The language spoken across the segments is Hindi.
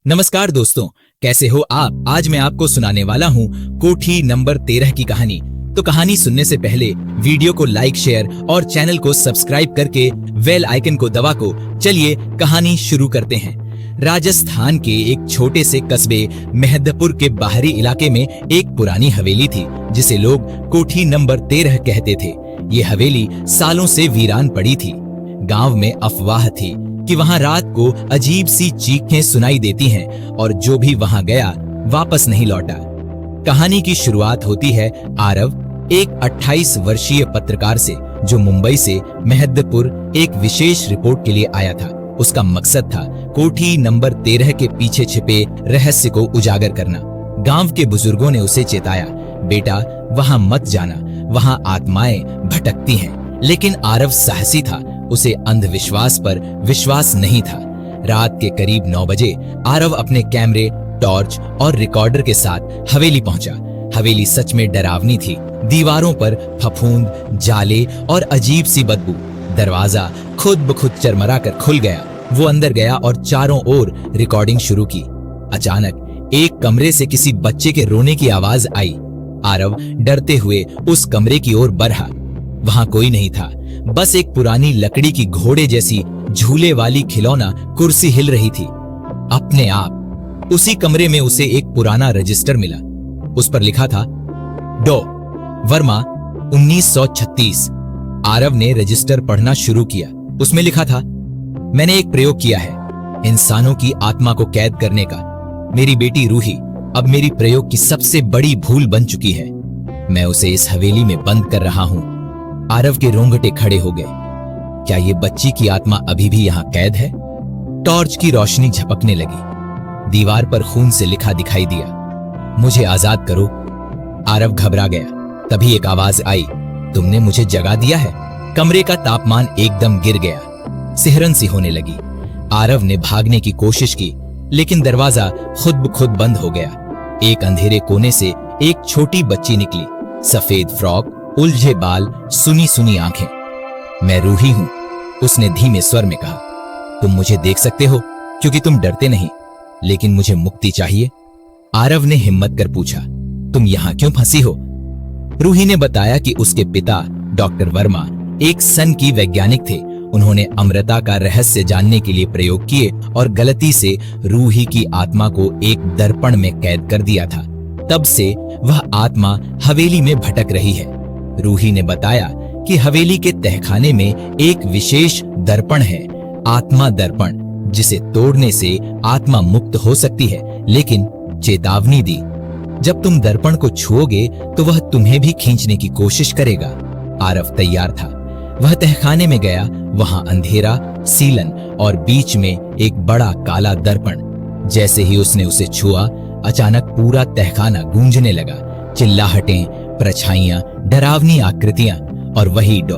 नमस्कार दोस्तों, कैसे हो आप। आज मैं आपको सुनाने वाला हूँ कोठी नंबर 13 की कहानी। तो कहानी सुनने से पहले वीडियो को लाइक, शेयर और चैनल को सब्सक्राइब करके बेल आइकन को दबा को चलिए कहानी शुरू करते हैं। राजस्थान के एक छोटे से कस्बे मेहंदपुर के बाहरी इलाके में एक पुरानी हवेली थी जिसे लोग कोठी नंबर 13 कहते थे। ये हवेली सालों से वीरान पड़ी थी। गांव में अफवाह थी कि वहां रात को अजीब सी चीखें सुनाई देती हैं और जो भी वहां गया वापस नहीं लौटा। कहानी की शुरुआत होती है आरव, एक 28 वर्षीय पत्रकार से, जो मुंबई से मेहंदपुर एक विशेष रिपोर्ट के लिए आया था। उसका मकसद था कोठी नंबर 13 के पीछे छिपे रहस्य को उजागर करना। गांव के बुजुर्गों ने उसे चेताया, बेटा वहां मत जाना, वहां आत्माएं भटकती हैं। लेकिन आरव साहसी था, उसे अंधविश्वास पर विश्वास नहीं था। रात के करीब 9 बजे आरव अपने कैमरे, टॉर्च और रिकॉर्डर के साथ हवेली पहुंचा। हवेली सच में डरावनी थी। दीवारों पर फफूंद, जाले और अजीब सी बदबू। दरवाजा खुद ब खुद चरमरा कर खुल गया। वो अंदर गया और चारों ओर रिकॉर्डिंग शुरू की। अचानक एक कमरे से किसी बच्चे के रोने की आवाज आई। आरव डरते हुए उस कमरे की ओर बढ़ा। वहां कोई नहीं था, बस एक पुरानी लकड़ी की घोड़े जैसी झूले वाली खिलौना कुर्सी हिल रही थी अपने आप। उसी कमरे में उसे एक पुराना रजिस्टर मिला। उस पर लिखा था डॉ वर्मा 1936। आरव ने रजिस्टर पढ़ना शुरू किया। उसमें लिखा था, मैंने एक प्रयोग किया है इंसानों की आत्मा को कैद करने का। मेरी बेटी रूही अब मेरी प्रयोग की सबसे बड़ी भूल बन चुकी है। मैं उसे इस हवेली में बंद कर रहा हूं। आरव के रोंगटे खड़े हो गए। क्या ये बच्ची की आत्मा अभी भी यहां कैद है? टॉर्च की रोशनी झपकने लगी। दीवार पर खून से लिखा दिखाई दिया, मुझे आजाद करो। आरव घबरा गया। तभी एक आवाज आई, तुमने मुझे जगा दिया है। कमरे का तापमान एकदम गिर गया। सिहरन सी होने लगी। आरव ने भागने की कोशिश की, लेकिन दरवाजा खुद ब खुद बंद हो गया। एक अंधेरे कोने से एक छोटी बच्ची निकली। सफेद फ्रॉक, उलझे बाल, सुनी सुनी आंखें। मैं रूही हूं, उसने धीमे स्वर में कहा। तुम मुझे देख सकते हो क्योंकि तुम डरते नहीं, लेकिन मुझे मुक्ति चाहिए। आरव ने हिम्मत कर पूछा, तुम यहां क्यों फंसी हो? रूही ने बताया कि उसके पिता डॉक्टर वर्मा एक सन की वैज्ञानिक थे। उन्होंने अमृता का रहस्य जानने के लिए प्रयोग किए और गलती से रूही की आत्मा को एक दर्पण में कैद कर दिया था। तब से वह आत्मा हवेली में भटक रही है। रूही ने बताया कि हवेली के तहखाने में एक विशेष दर्पण है, आत्मा दर्पण, जिसे तोड़ने से आत्मा मुक्त हो सकती है। लेकिन चेतावनी दी, जब तुम दर्पण को छुओगे तो वह तुम्हें भी खींचने की कोशिश करेगा। आरव तैयार था। वह तहखाने में गया। वहां अंधेरा, सीलन और बीच में एक बड़ा काला दर्पण। जैसे ही उसने उसे छुआ, अचानक पूरा तहखाना गूंजने लगा। चिल्लाहटें, परछाइयां, डरावनी आकृतियां और वही डॉ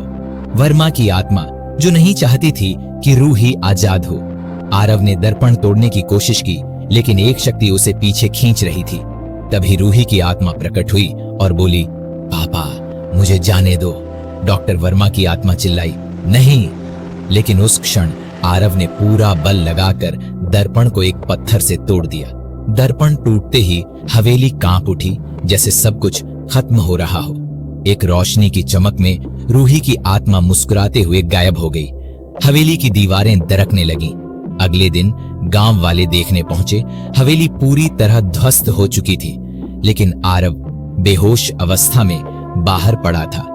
वर्मा की आत्मा जो नहीं चाहती थी कि रूही आजाद हो। आरव ने दर्पण तोड़ने की कोशिश की, लेकिन एक शक्ति उसे पीछे खींच रही थी। तभी रूही की आत्मा प्रकट हुई और बोली, पापा मुझे जाने दो। डॉक्टर वर्मा की आत्मा चिल्लाई, नहीं। लेकिन उस क्षण आरव ने पूरा बल लगाकर दर्पण को एक पत्थर से तोड़ दिया। दर्पण टूटते ही हवेली कांप उठी, जैसे सब कुछ खत्म हो रहा हो। एक रोशनी की चमक में रूही की आत्मा मुस्कुराते हुए गायब हो गई। हवेली की दीवारें दरकने लगीं। अगले दिन गांव वाले देखने पहुंचे। हवेली पूरी तरह ध्वस्त हो चुकी थी, लेकिन आरव बेहोश अवस्था में बाहर पड़ा था।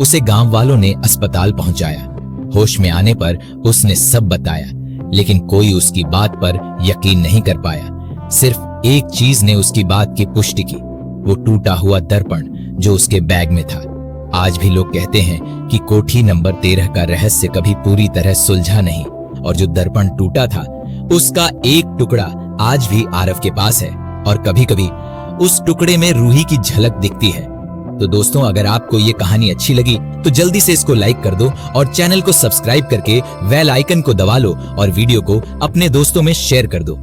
उसे गांव वालों ने अस्पताल पहुंचाया। होश में आने पर उसने सब बताया, लेकिन कोई उसकी बात पर यकीन नहीं कर पाया। सिर्फ एक चीज ने उसकी बात की पुष्टि की, वो टूटा हुआ दर्पण जो उसके बैग में था। आज भी लोग कहते हैं कि कोठी नंबर 13 का रहस्य कभी पूरी तरह सुलझा नहीं, और जो दर्पण टूटा था उसका एक टुकड़ा आज भी आरव के पास है, और कभी कभी उस टुकड़े में रूही की झलक दिखती है। तो दोस्तों, अगर आपको ये कहानी अच्छी लगी तो जल्दी से इसको लाइक कर दो और चैनल को सब्सक्राइब करके बेल आइकन को दबा लो और वीडियो को अपने दोस्तों में शेयर कर दो।